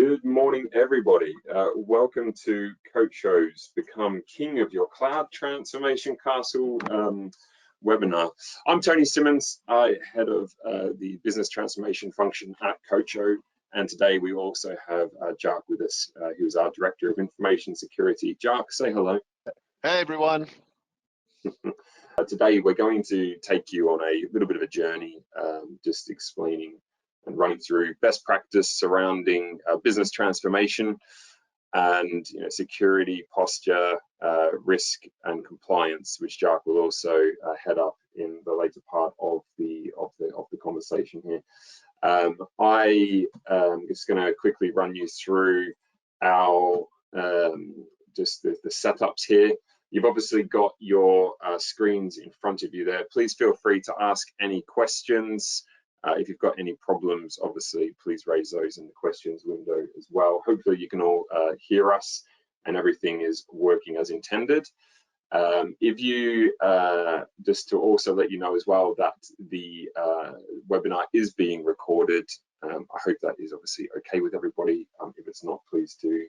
Good morning, everybody. Welcome to Cocho's Become King of Your Cloud Transformation Castle webinar. I'm Tony Simmons, head of the business transformation function at Cocho, and today we also have Jacques with us, who's our Director of Information Security. Jacques, say hello. Hey, everyone. Today we're going to take you on a little bit of a journey, just explaining and running through best practice surrounding business transformation and security, posture, risk, and compliance, which Jacques will also head up in the later part of the conversation here. I am just going to quickly run you through our just the setups here. You've obviously got your screens in front of you there. Please feel free to ask any questions. If you've got any problems, obviously, please raise those in the questions window as well. Hopefully you can all hear us and everything is working as intended. If you, just to also let you know as well that the webinar is being recorded. I hope that is obviously okay with everybody. If it's not, please do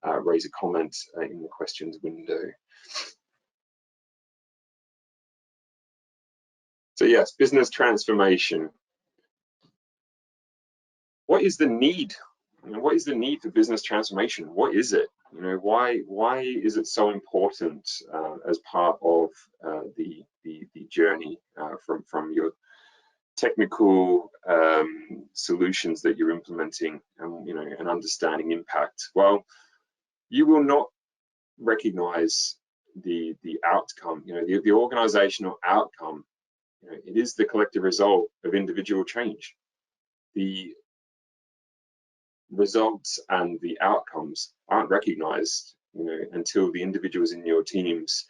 raise a comment in the questions window. So yes, business transformation. What is the need? What is the need for business transformation? What is it? Why is it so important as part of the journey from your technical solutions that you're implementing and understanding impact? Well, you will not recognize the outcome. The organizational outcome. It is the collective result of individual change. The results and the outcomes aren't recognized until the individuals in your teams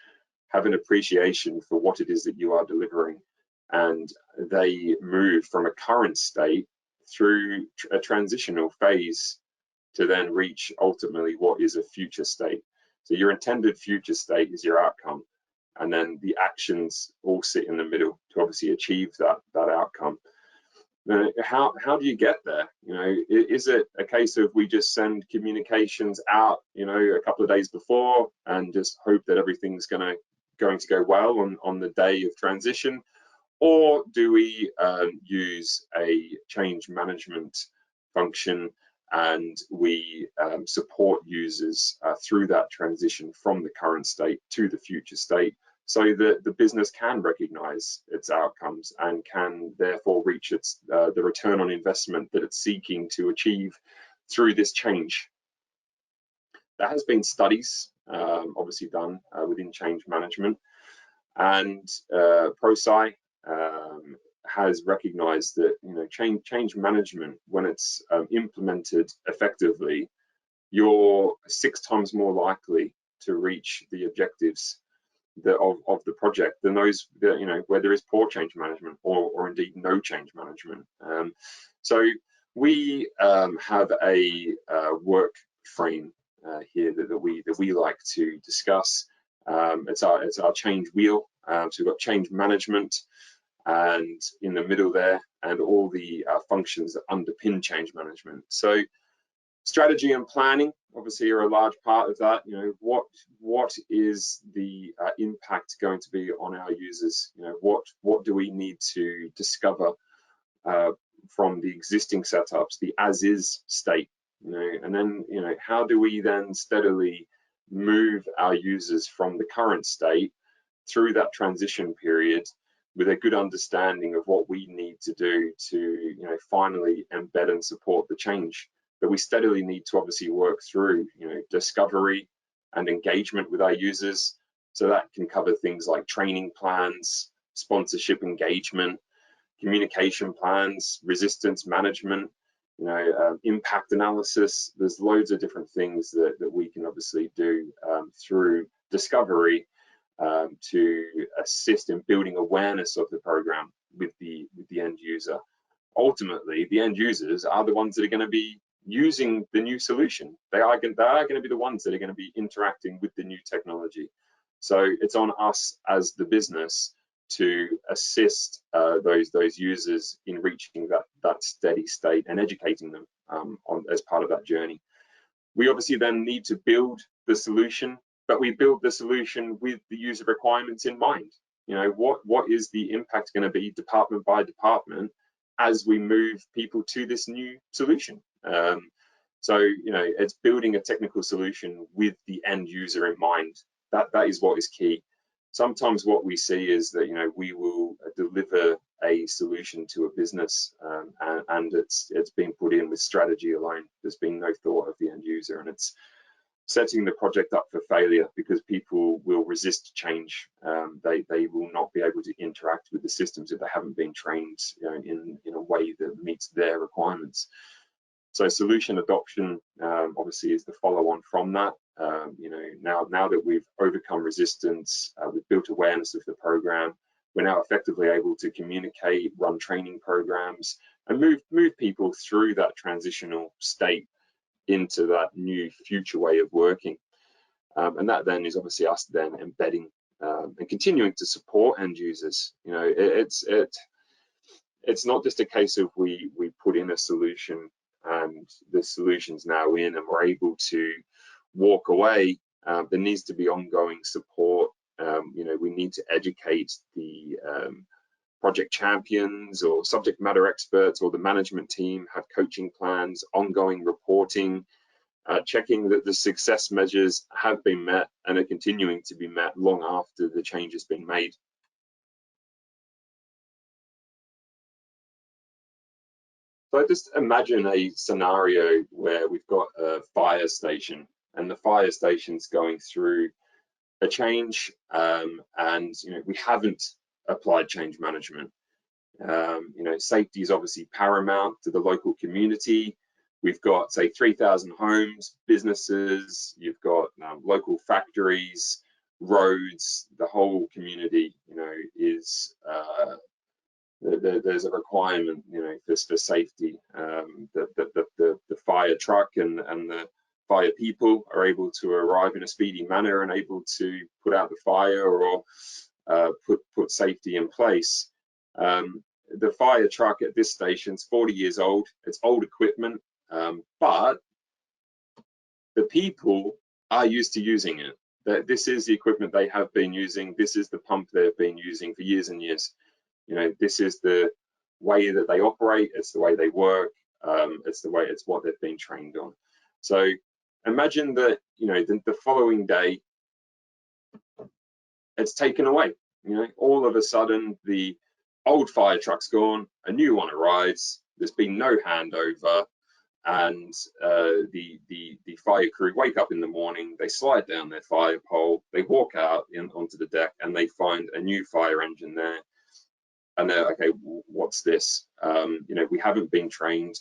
have an appreciation for what it is that you are delivering, and they move from a current state through a transitional phase to then reach ultimately what is a future state. So your intended future state is your outcome, and then the actions all sit in the middle to obviously achieve that outcome. How do you get there? Is it a case of we just send communications out, a couple of days before and just hope that everything's going to go well on the day of transition, or do we use a change management function and we support users through that transition from the current state to the future state, so that the business can recognize its outcomes and can therefore reach its the return on investment that it's seeking to achieve through this change? There has been studies obviously done within change management, and ProSci has recognized that change management, when it's implemented effectively, you're 6 times more likely to reach the objectives of the project than those that, where there is poor change management or indeed no change management. So we have a work frame here that we like to discuss. It's our change wheel. So we've got change management, and in the middle there, and all the functions that underpin change management. So strategy and planning obviously are a large part of that. What is the impact going to be on our users? What do we need to discover from the existing setups, the as-is state? And then how do we then steadily move our users from the current state through that transition period with a good understanding of what we need to do to finally embed and support the change? But we steadily need to obviously work through discovery and engagement with our users. So that can cover things like training plans, sponsorship engagement, communication plans, resistance management, impact analysis. There's loads of different things that we can obviously do through discovery to assist in building awareness of the program with the end user. Ultimately, the end users are the ones that are going to be using the new solution. They are going to be the ones that are going to be interacting with the new technology. So it's on us as the business to assist those users in reaching that steady state and educating them as part of that journey. We obviously then need to build the solution, but we build the solution with the user requirements in mind. What is the impact going to be department by department as we move people to this new solution? So it's building a technical solution with the end user in mind. That is what is key. Sometimes what we see is that we will deliver a solution to a business and it's been put in with strategy alone. There's been no thought of the end user, and it's setting the project up for failure because people will resist change. They will not be able to interact with the systems if they haven't been trained in a way that meets their requirements. So solution adoption obviously is the follow-on from that. Now that we've overcome resistance, we've built awareness of the program, we're now effectively able to communicate, run training programs, and move people through that transitional state into that new future way of working. And that then is obviously us then embedding and continuing to support end users. It's not just a case of we put in a solution and the solution's now in and we're able to walk away. There needs to be ongoing support. We need to educate the project champions or subject matter experts or the management team, have coaching plans, ongoing reporting, checking that the success measures have been met and are continuing to be met long after the change has been made. So just imagine a scenario where we've got a fire station and the fire station's going through a change and we haven't applied change management. Safety is obviously paramount to the local community. We've got, say, 3,000 homes, businesses, you've got local factories, roads, the whole community, is there's a requirement, for safety. The fire truck and the fire people are able to arrive in a speedy manner and able to put out the fire or put safety in place. The fire truck at this station is 40 years old. It's old equipment, but the people are used to using it. This is the equipment they have been using. This is the pump they've been using for years and years. This is the way that they operate. It's the way they work. It's what they've been trained on. So imagine that, the following day, it's taken away. All of a sudden, the old fire truck's gone, a new one arrives. There's been no handover, and the fire crew wake up in the morning. They slide down their fire pole. They walk out onto the deck, and they find a new fire engine there. And they're, okay, what's this? We haven't been trained.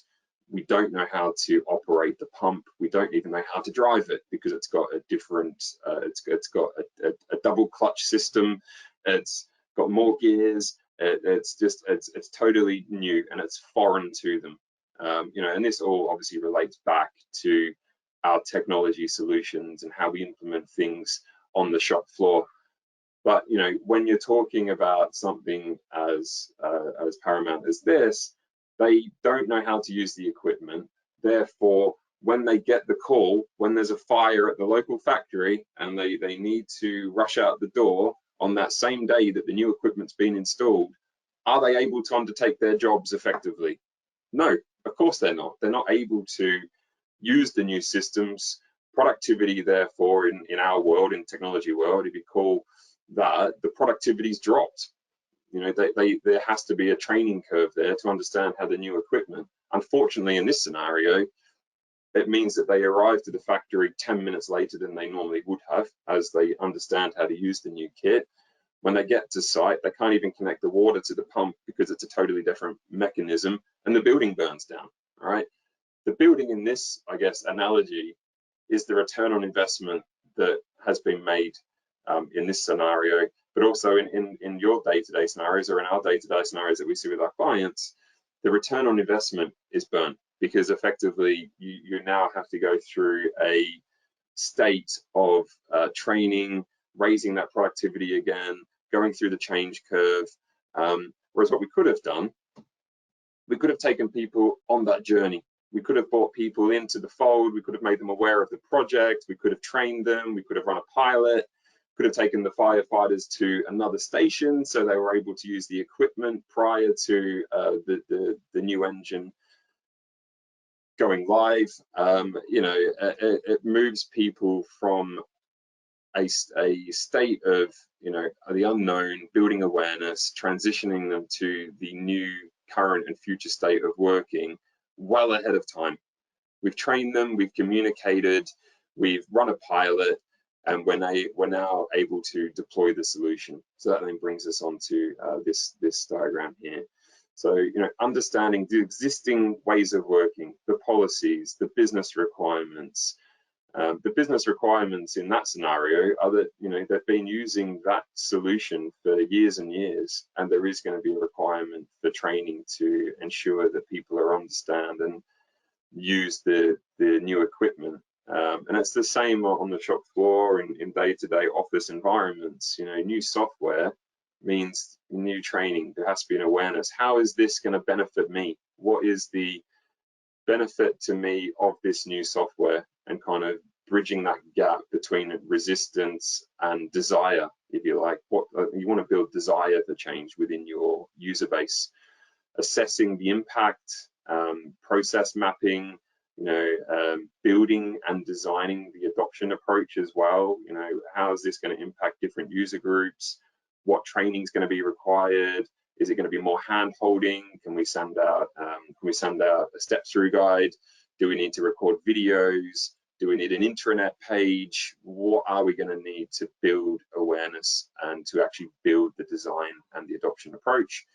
We don't know how to operate the pump. We don't even know how to drive it because it's got a different, it's got a double clutch system. It's got more gears. It's totally new and it's foreign to them. And this all obviously relates back to our technology solutions and how we implement things on the shop floor. But when you're talking about something as paramount as this, they don't know how to use the equipment. Therefore, when they get the call, when there's a fire at the local factory and they need to rush out the door on that same day that the new equipment's been installed, are they able to undertake their jobs effectively? No, of course they're not. They're not able to use the new systems. Productivity, therefore, in our world, in technology world, if you call that, the productivity's dropped. There has to be a training curve there to understand how the new equipment. Unfortunately, in this scenario, it means that they arrive to the factory 10 minutes later than they normally would have, as they understand how to use the new kit. When they get to site, they can't even connect the water to the pump because it's a totally different mechanism, and the building burns down. All right. The building in this, I guess, analogy is the return on investment that has been made in this scenario, but also in your day-to-day scenarios or in our day-to-day scenarios that we see with our clients. The return on investment is burnt because effectively you now have to go through a state of training, raising that productivity again, going through the change curve. Whereas what we could have done, we could have taken people on that journey. We could have brought people into the fold. We could have made them aware of the project. We could have trained them. We could have run a pilot. Could have taken the firefighters to another station so they were able to use the equipment prior to the new engine going live. You know, it moves people from a state of, you know, the unknown, building awareness, transitioning them to the new current and future state of working well ahead of time. We've trained them, we've communicated, we've run a pilot, and we're now able to deploy the solution. So that then brings us on to this diagram here. So, you know, understanding the existing ways of working, the policies, the business requirements. The business requirements in that scenario are that, you know, they've been using that solution for years and years, and there is going to be a requirement for training to ensure that people are understand and use the new equipment. And it's the same on the shop floor in day-to-day office environments. You know, new software means new training. There has to be an awareness. How is this going to benefit me? What is the benefit to me of this new software? And kind of bridging that gap between resistance and desire, if you like. What you want to build desire for change within your user base. Assessing the impact, process mapping, you know, building and designing the adoption approach as well. You know, how is this going to impact different user groups? What training is going to be required? Is it going to be more hand holding? Can we send out a step through guide? Do we need to record videos? Do we need an intranet page? What are we going to need to build awareness and to actually build the design and the adoption approach?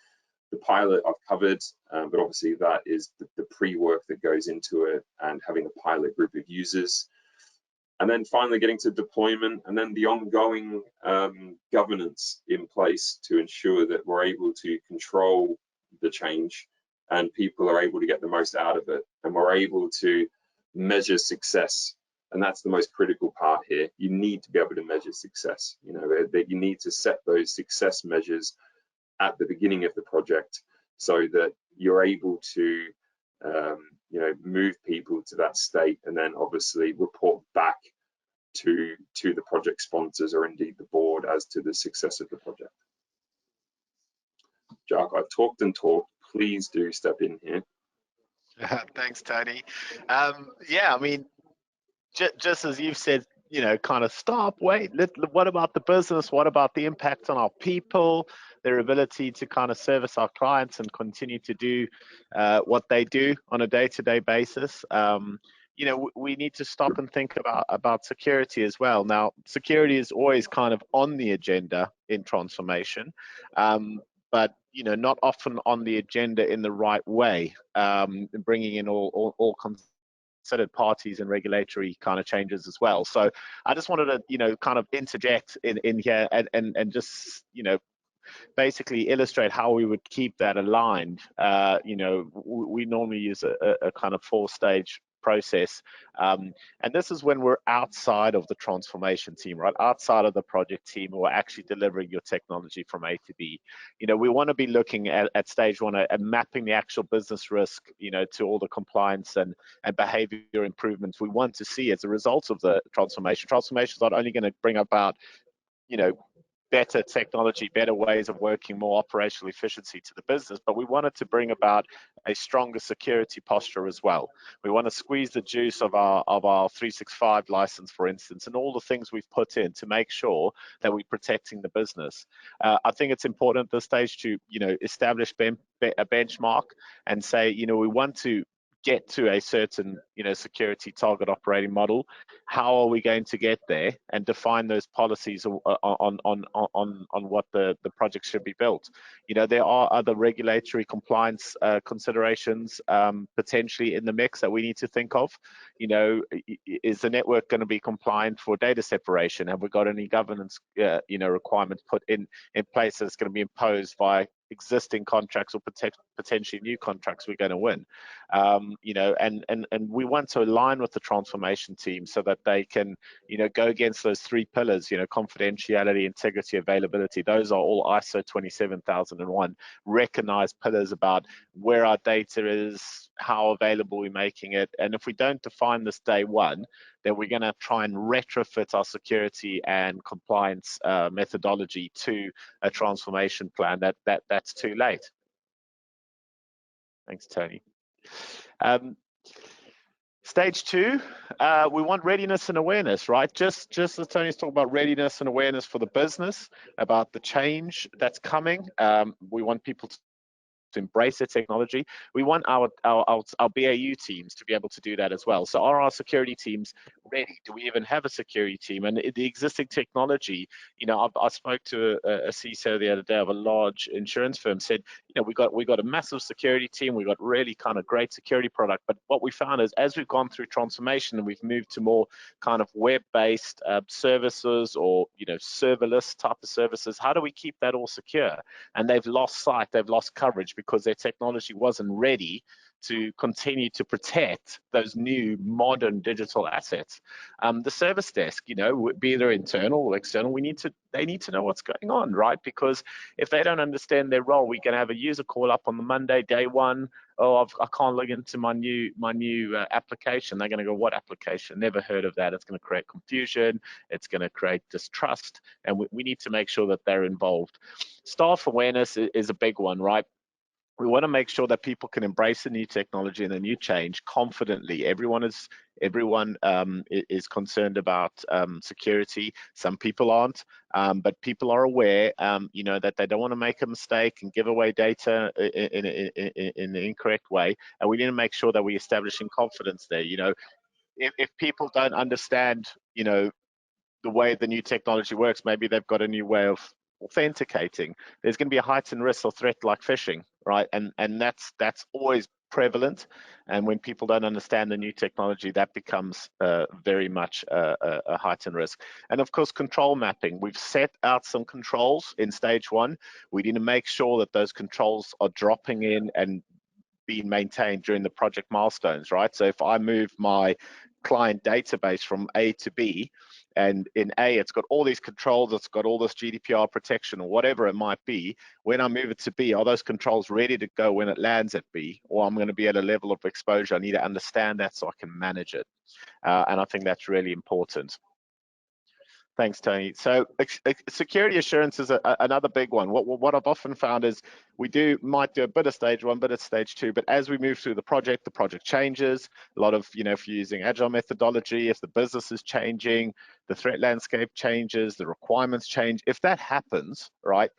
The pilot I've covered, but obviously that is the pre-work that goes into it, and having a pilot group of users. And then finally getting to deployment, and then the ongoing governance in place to ensure that we're able to control the change and people are able to get the most out of it, and we're able to measure success. And that's the most critical part here. You need to be able to measure success. You know, that you need to set those success measures at the beginning of the project so that you're able to you know, move people to that state, and then obviously report back to the project sponsors or indeed the board as to the success of the project. Jack, I've talked and talked. Please do step in here. Thanks, Tony. Yeah, I mean, just as you've said, you know, kind of stop, wait, what about the business? What about the impact on our people, their ability to kind of service our clients and continue to do what they do on a day-to-day basis? You know, we need to stop and think about security as well. Now, security is always kind of on the agenda in transformation, but you know, not often on the agenda in the right way, bringing in all considered parties and regulatory kind of changes as well. So I just wanted to, you know, kind of interject in here and just, you know, basically illustrate how we would keep that aligned. You know, we normally use a kind of 4-stage process, and this is when we're outside of the transformation team, right, outside of the project team, who are actually delivering your technology from A to B. You know, we want to be looking at stage 1 at mapping the actual business risk, you know, to all the compliance and behavior improvements we want to see as a result of the transformation. Transformation is not only going to bring about, you know, better technology, better ways of working, more operational efficiency to the business, but we wanted to bring about a stronger security posture as well. We want to squeeze the juice of our 365 license, for instance, and all the things we've put in to make sure that we're protecting the business. I think it's important at this stage to, you know, establish a benchmark and say, you know, we want to get to a certain, you know, security target operating model. How are we going to get there, and define those policies on what the project should be built? You know, there are other regulatory compliance considerations potentially in the mix that we need to think of. You know, is the network going to be compliant for data separation? Have we got any governance you know, requirements put in place that's going to be imposed by existing contracts or potentially new contracts we're going to win. You know, and we want to align with the transformation team so that they can, you know, go against those 3 pillars, you know, confidentiality, integrity, availability. Those are all ISO 27001 recognized pillars about where our data is, how available we're making it. And if we don't define this day one, then we're going to try and retrofit our security and compliance methodology to a transformation plan. That's too late. Thanks, Tony. Stage 2, we want readiness and awareness, right? Just as Tony's talking about readiness and awareness for the business, about the change that's coming. We want people to embrace the technology. We want our BAU teams to be able to do that as well. So are our security teams ready? Do we even have a security team? And the existing technology, you know, I spoke to a CISO the other day of a large insurance firm, said, you know, we got a massive security team, we got really kind of great security product, but what we found is as we've gone through transformation and we've moved to more kind of web-based services, or, you know, serverless type of services, how do we keep that all secure? And they've lost sight, they've lost coverage because their technology wasn't ready to continue to protect those new modern digital assets. The service desk, you know, be it internal or external, they need to know what's going on, right? Because if they don't understand their role, we can have a user call up on the Monday, day one. Oh, I can't log into my new application. They're going to go, what application? Never heard of that. It's going to create confusion. It's going to create distrust, and we need to make sure that they're involved. Staff awareness is a big one, right? We want to make sure that people can embrace the new technology and the new change confidently. Everyone is concerned about security. Some people aren't, but people are aware, you know, that they don't want to make a mistake and give away data in an incorrect way. And we need to make sure that we're establishing confidence there. You know, if people don't understand, you know, the way the new technology works, maybe they've got a new way of authenticating, there's going to be a heightened risk or threat like phishing, right? And that's always prevalent. And when people don't understand the new technology, that becomes very much a heightened risk. And of course, control mapping. We've set out some controls in stage 1. We need to make sure that those controls are dropping in and being maintained during the project milestones, right? So if I move my client database from A to B, and in A it's got all these controls, it's got all this GDPR protection or whatever it might be, when I move it to B, are those controls ready to go when it lands at B? Or I'm going to be at a level of exposure, I need to understand that so I can manage it. And I think that's really important. Thanks, Tony. So security assurance is another big one. What I've often found is we might do a bit of stage 1, bit of stage 2, but as we move through the project changes. A lot of, you know, if you're using agile methodology, if the business is changing, the threat landscape changes, the requirements change. If that happens, right,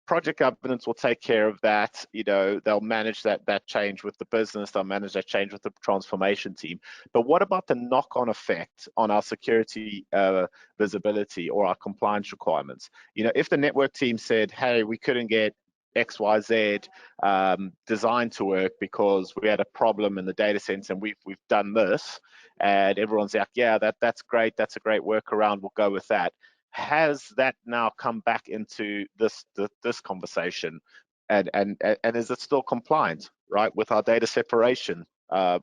project governance will take care of that. You know, they'll manage that change with the business, they'll manage that change with the transformation team. But what about the knock-on effect on our security visibility or our compliance requirements? You know, if the network team said, hey, we couldn't get XYZ design to work because we had a problem in the data center and we've done this, and everyone's like, yeah, that's great, that's a great workaround, we'll go with that. Has that now come back into this conversation, and is it still compliant, right, with our data separation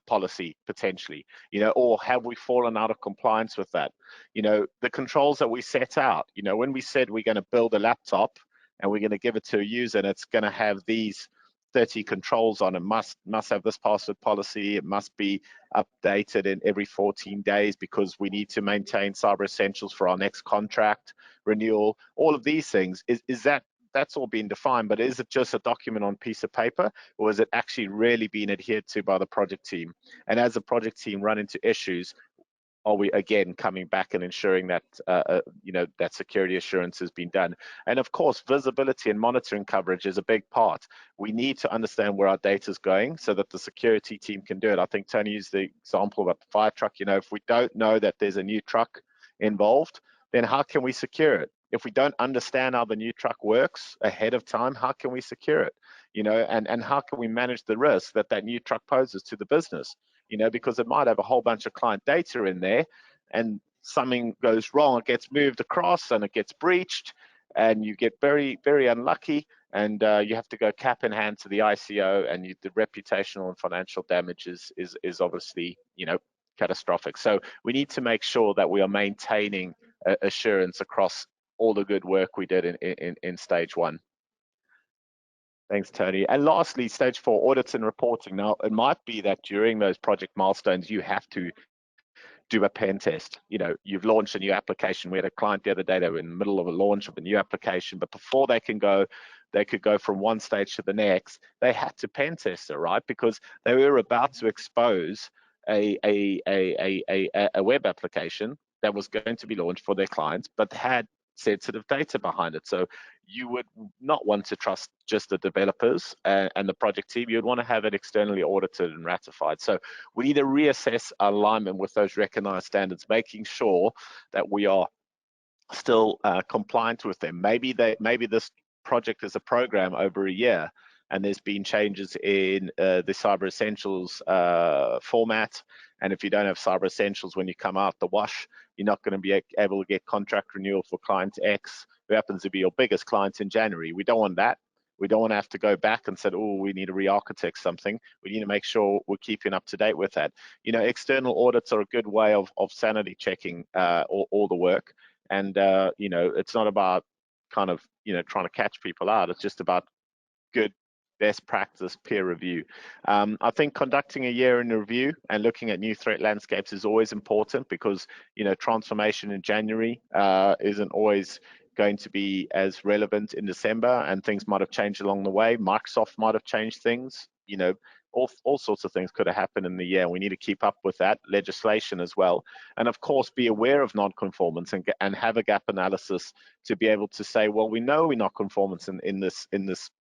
policy potentially, you know, or have we fallen out of compliance with that? You know, the controls that we set out, you know, when we said we're going to build a laptop and we're going to give it to a user and it's going to have these 30 controls on it, must have this password policy, it must be updated in every 14 days because we need to maintain cyber essentials for our next contract renewal. All of these things, is that's all being defined, but is it just a document on a piece of paper, or is it actually really being adhered to by the project team? And as the project team run into issues, are we again coming back and ensuring that you know, that security assurance has been done? And of course, visibility and monitoring coverage is a big part. We need to understand where our data is going so that the security team can do it. I think Tony used the example about the fire truck. You know, if we don't know that there's a new truck involved, then how can we secure it? If we don't understand how the new truck works ahead of time, how can we secure it? You know, and how can we manage the risk that new truck poses to the business? You know, because it might have a whole bunch of client data in there and something goes wrong, it gets moved across and it gets breached and you get very, very unlucky and you have to go cap in hand to the ICO, and the reputational and financial damage is obviously, you know, catastrophic. So we need to make sure that we are maintaining assurance across all the good work we did in stage one. Thanks, Tony. And lastly, stage 4, audits and reporting. Now, it might be that during those project milestones, you have to do a pen test. You know, you've launched a new application. We had a client the other day, they were in the middle of a launch of a new application, but before they could go from one stage to the next, they had to pen test it, right? Because they were about to expose a web application that was going to be launched for their clients, but had sensitive data behind it. So you would not want to trust just the developers and the project team. You'd want to have it externally audited and ratified. So we need to reassess alignment with those recognized standards, making sure that we are still compliant with them. Maybe this project is a program over a year, and there's been changes in the Cyber Essentials format. And if you don't have Cyber Essentials when you come out the wash, you're not going to be able to get contract renewal for client X, who happens to be your biggest client in January. We don't want that. We don't want to have to go back and say, oh, we need to re-architect something. We need to make sure we're keeping up to date with that. You know, external audits are a good way of sanity checking all the work. And, you know, it's not about kind of, you know, trying to catch people out. It's just about good best practice peer review. I think conducting a year in review and looking at new threat landscapes is always important, because, you know, transformation in January isn't always going to be as relevant in December, and things might have changed along the way. Microsoft might have changed things, you know, all sorts of things could have happened in the year. We need to keep up with that legislation as well, and of course be aware of non-conformance and have a gap analysis to be able to say, well, we know we're not conformance in this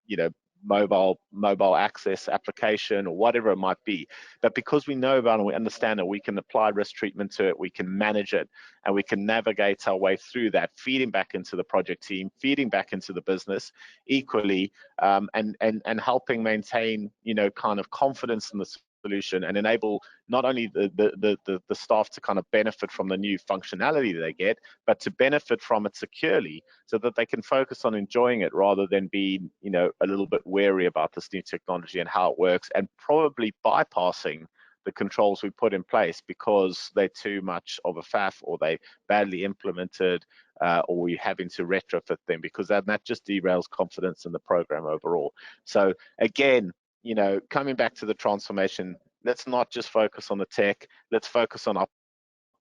you know, mobile access application or whatever it might be, but because we know about it and we understand it, we can apply risk treatment to it, we can manage it, and we can navigate our way through that, feeding back into the project team, feeding back into the business equally, and helping maintain, you know, kind of confidence in the solution, and enable not only the staff to kind of benefit from the new functionality that they get, but to benefit from it securely, so that they can focus on enjoying it rather than being, you know, a little bit wary about this new technology and how it works, and probably bypassing the controls we put in place because they're too much of a faff, or they badly implemented, or we're having to retrofit them, because that just derails confidence in the program overall. So again, you know, coming back to the transformation, let's not just focus on the tech, let's focus on our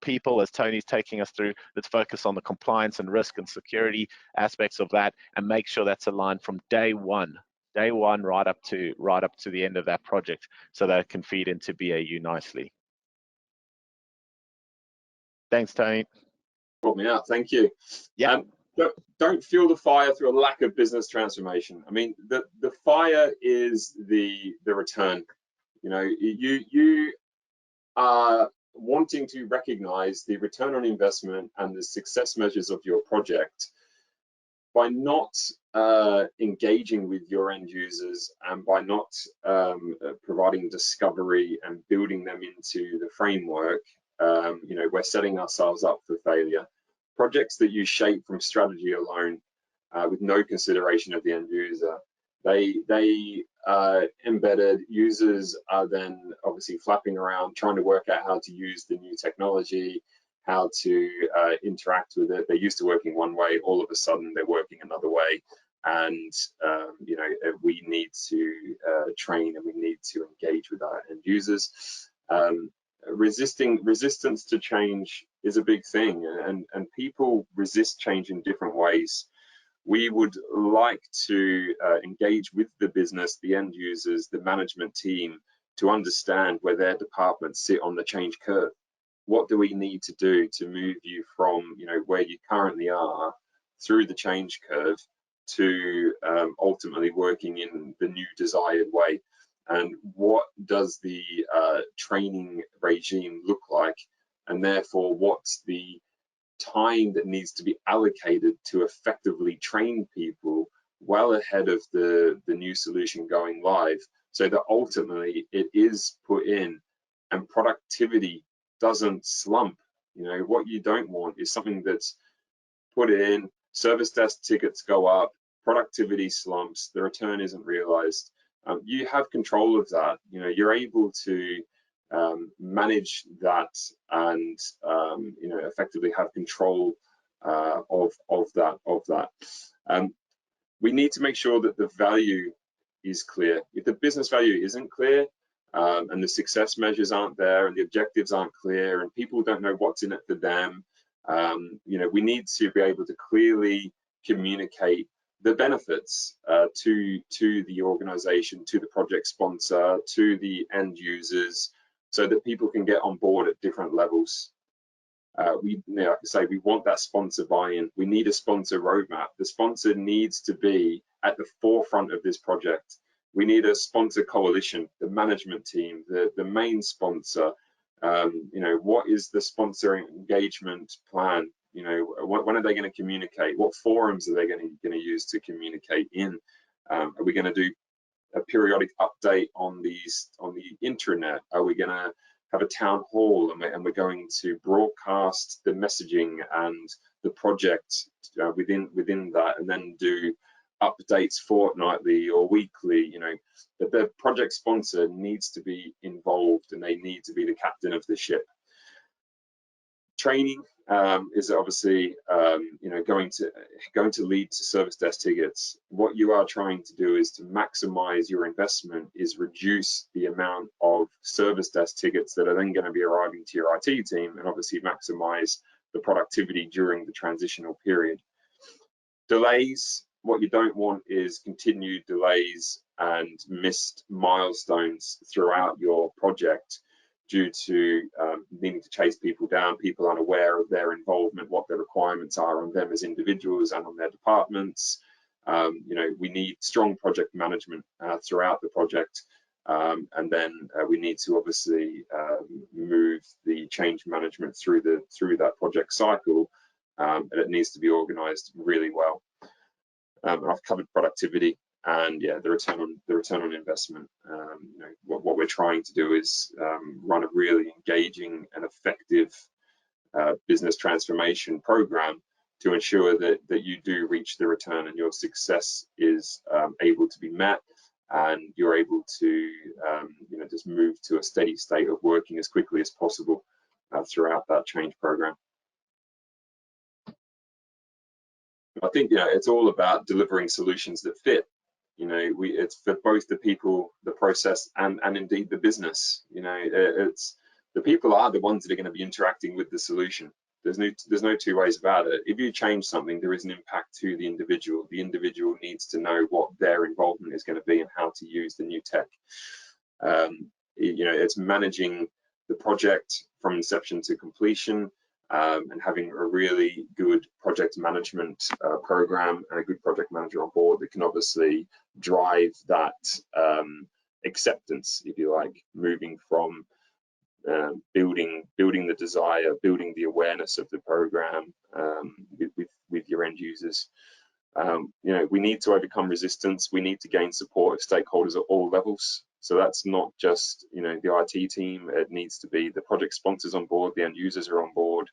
people, as Tony's taking us through. Let's focus on the compliance and risk and security aspects of that, and make sure that's aligned from day one right up to the end of that project, so that it can feed into BAU nicely. Thanks, Tony. Brought me out. Thank you. Yeah. Don't fuel the fire through a lack of business transformation. I mean, the fire is the return. You know, you are wanting to recognize the return on investment and the success measures of your project by not engaging with your end users, and by not providing discovery and building them into the framework. You know, we're setting ourselves up for failure. Projects that you shape from strategy alone, with no consideration of the end user, they embedded users are then obviously flapping around trying to work out how to use the new technology, how to interact with it. They're used to working one way, all of a sudden they're working another way, and you know, we need to train, and we need to engage with our end users. Resistance to change is a big thing, and people resist change in different ways. We would like to engage with the business, the end users, the management team, to understand where their departments sit on the change curve. What do we need to do to move you from, you know, where you currently are through the change curve to ultimately working in the new desired way? And what does the training regime look like? And therefore, what's the time that needs to be allocated to effectively train people well ahead of the new solution going live, so that ultimately it is put in and productivity doesn't slump? You know, what you don't want is something that's put in, service desk tickets go up, productivity slumps, the return isn't realized, you have control of that. You know, you're able to manage that and you know, effectively have control of that. We need to make sure that the value is clear. If the business value isn't clear, and the success measures aren't there, and the objectives aren't clear, and people don't know what's in it for them, you know, we need to be able to clearly communicate the benefits to the organization, to the project sponsor, to the end users, so that people can get on board at different levels. We, you know, like I say, we want that sponsor buy-in. We need a sponsor roadmap. The sponsor needs to be at the forefront of this project. We need a sponsor coalition, the management team, the main sponsor. You know, what is the sponsor engagement plan? You know, when are they going to communicate? What forums are they going to use to communicate in? Are we going to do a periodic update on the intranet? Are we going to have a town hall, and we're going to broadcast the messaging and the project within that, and then do updates fortnightly or weekly? You know, the project sponsor needs to be involved, and they need to be the captain of the ship. Training is obviously you know, going to lead to service desk tickets. What you are trying to do is to maximize your investment, is reduce the amount of service desk tickets that are then going to be arriving to your IT team, and obviously maximize the productivity during the transitional period. Delays, what you don't want is continued delays and missed milestones throughout your project due to needing to chase people down, people unaware of their involvement, what their requirements are on them as individuals and on their departments. You know, we need strong project management throughout the project, and then we need to obviously move the change management through that project cycle, and it needs to be organized really well. I've covered productivity, and yeah, the return on investment. You know, what we're trying to do is run a really engaging and effective business transformation program to ensure that you do reach the return, and your success is able to be met, and you're able to you know, just move to a steady state of working as quickly as possible throughout that change program. I think, you know, it's all about delivering solutions that fit. You know, it's for both the people, the process, and indeed the business. You know, it's the people are the ones that are going to be interacting with the solution. There's no two ways about it. If you change something, there is an impact to the individual. The individual needs to know what their involvement is going to be and how to use the new tech. You know, it's managing the project from inception to completion, and having a really good project management program and a good project manager on board that can obviously drive that acceptance, if you like, moving from building the desire, building the awareness of the program with your end users. You know, we need to overcome resistance. We need to gain support of stakeholders at all levels. So that's not just, you know, the IT team. It needs to be the project sponsors on board, the end users are on board.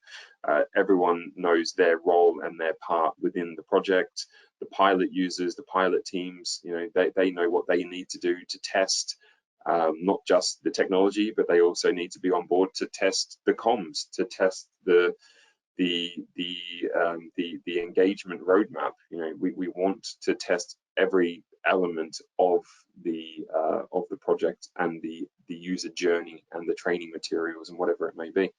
Everyone knows their role and their part within the project. The pilot users, the pilot teams, you know, they know what they need to do to test not just the technology, but they also need to be on board to test the comms, to test the engagement roadmap. You know, we want to test every element of the project and the user journey and the training materials and whatever it may be.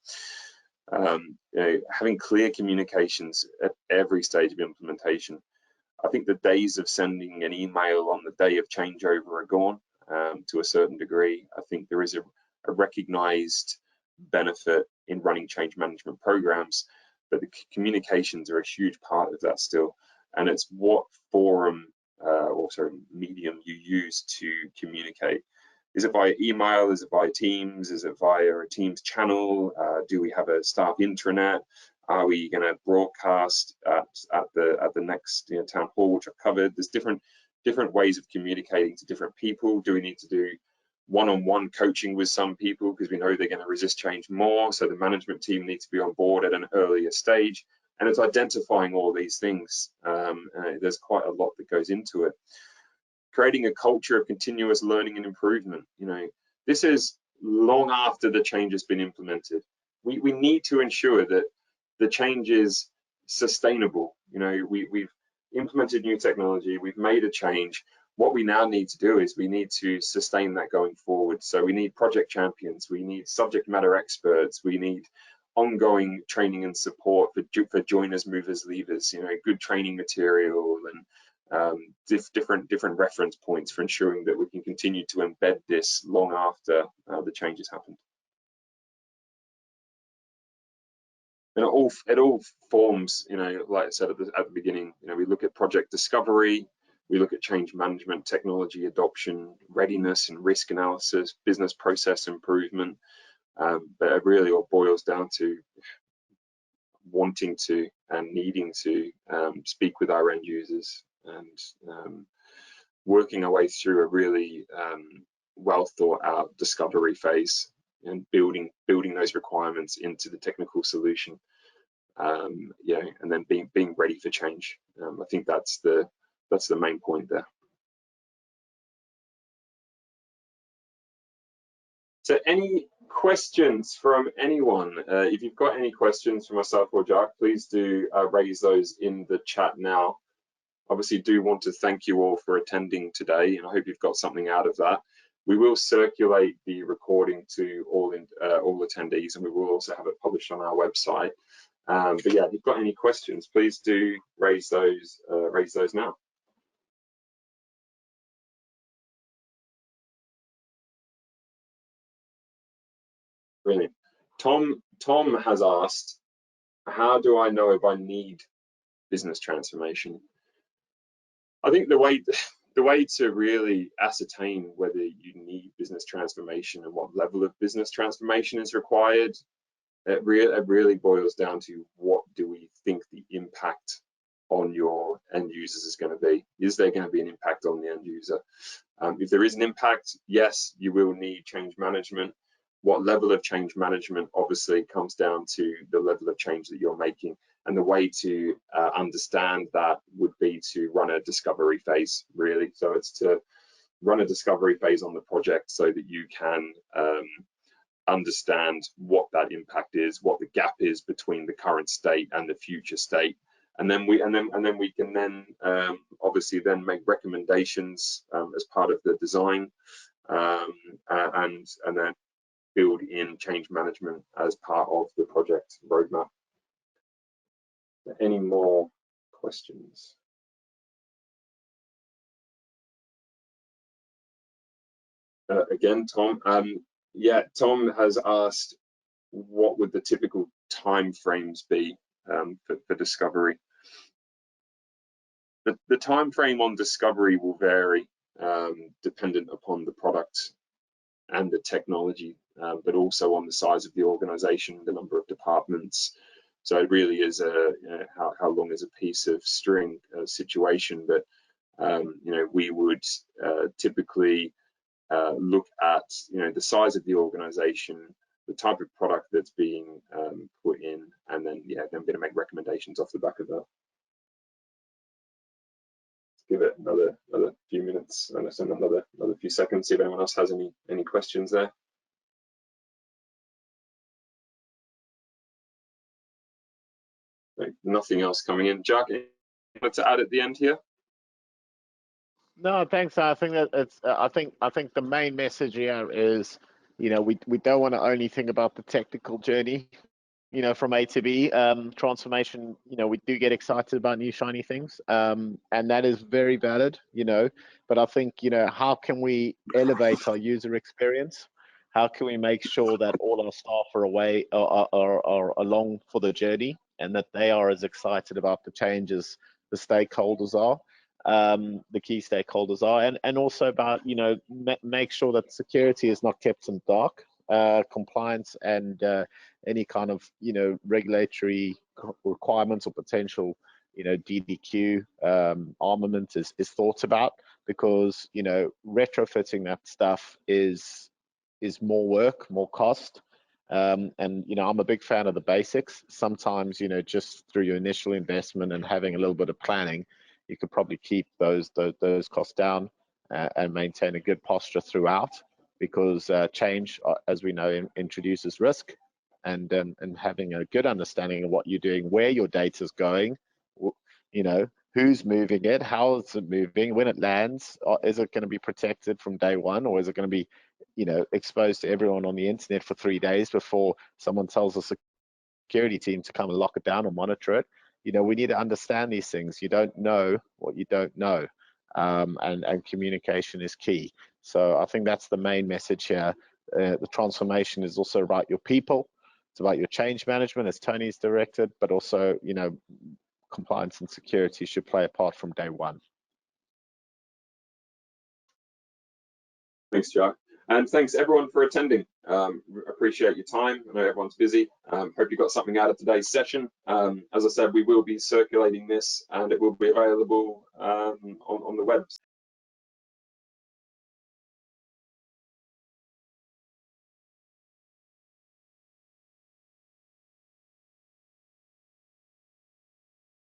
You know, having clear communications at every stage of implementation. I think the days of sending an email on the day of changeover are gone to a certain degree. I think there is a recognized benefit in running change management programs, but the communications are a huge part of that still. And it's what forum or medium you use to communicate. Is it via email? Is it via Teams? Is it via a Teams channel? Do we have a staff intranet? Are we going to broadcast at the next, you know, town hall, which I've covered? There's different ways of communicating to different people. Do we need to do one-on-one coaching with some people because we know they're going to resist change more? So the management team needs to be on board at an earlier stage, And it's identifying all these things. There's quite a lot that goes into it. Creating a culture of continuous learning and improvement. You know, this is long after the change has been implemented. We need to ensure that the change is sustainable. You know, we've implemented new technology, we've made a change. What we now need to do is we need to sustain that going forward. So we need project champions, we need subject matter experts, we need ongoing training and support for joiners, movers, leavers, you know, good training material and different reference points for ensuring that we can continue to embed this long after the changes happened. And it all forms, you know, like I said at the beginning, you know, we look at project discovery, we look at change management, technology adoption, readiness and risk analysis, business process improvement, but it really all boils down to wanting to and needing to speak with our end users and working our way through a really well thought out discovery phase and building those requirements into the technical solution, you know, and then being ready for change. I think that's the main point there. So any questions from anyone? If you've got any questions for myself or Jack, please do raise those in the chat now. Obviously, do want to thank you all for attending today, and I hope you've got something out of that. We will circulate the recording to all attendees, and we will also have it published on our website. But yeah, if you've got any questions, please do raise those now. Brilliant. Tom has asked, how do I know if I need business transformation? I think the way to really ascertain whether you need business transformation and what level of business transformation is required, it really boils down to what do we think the impact on your end users is going to be. Is there going to be an impact on the end user? If there is an impact, yes, you will need change management. What level of change management obviously comes down to the level of change that you're making. And the way to understand that would be to run a discovery phase, really. So it's to run a discovery phase on the project so that you can understand what that impact is, what the gap is between the current state and the future state. And then we can obviously then make recommendations as part of the design, and then build in change management as part of the project roadmap. Any more questions? Again, Tom. Yeah, Tom has asked, what would the typical time frames be for discovery? The time frame on discovery will vary dependent upon the product and the technology, but also on the size of the organization, the number of departments. So it really is how long is a piece of string situation. But you know, we would typically look at, you know, the size of the organization, the type of product that's being put in, and then yeah, then going to make recommendations off the back of that. Give it another few minutes, and another few seconds. See if anyone else has any questions there. Nothing else coming in. Jack, anything to add at the end here? No, thanks. I think that it's. I think the main message here is, you know, we don't want to only think about the technical journey, you know, from A to B. Transformation, you know, we do get excited about new shiny things, and that is very valid, you know. But I think, you know, how can we elevate our user experience? How can we make sure that all our staff are along for the journey, and that they are as excited about the changes the stakeholders are, the key stakeholders are, and also about, you know, make sure that security is not kept in dark, compliance and any kind of, you know, regulatory requirements or potential, you know, DDQ armament is thought about, because, you know, retrofitting that stuff is more work, more cost, And you know, I'm a big fan of the basics. Sometimes, you know, just through your initial investment and having a little bit of planning, you could probably keep those costs down and maintain a good posture throughout, because change, as we know, introduces risk. And having a good understanding of what you're doing, where your data is going, you know, who's moving it, how is it moving, when it lands, is it going to be protected from day one, or is it going to be, you know, exposed to everyone on the internet for 3 days before someone tells the security team to come and lock it down or monitor it? You know, we need to understand these things. You don't know what you don't know, and communication is key. So I think that's the main message here. The transformation is also about your people. It's about your change management, as Tony's directed, but also, you know, compliance and security should play a part from day one. Thanks, Jack. And thanks everyone for attending. Appreciate your time. I know everyone's busy. Hope you got something out of today's session. As I said, we will be circulating this and it will be available on the web.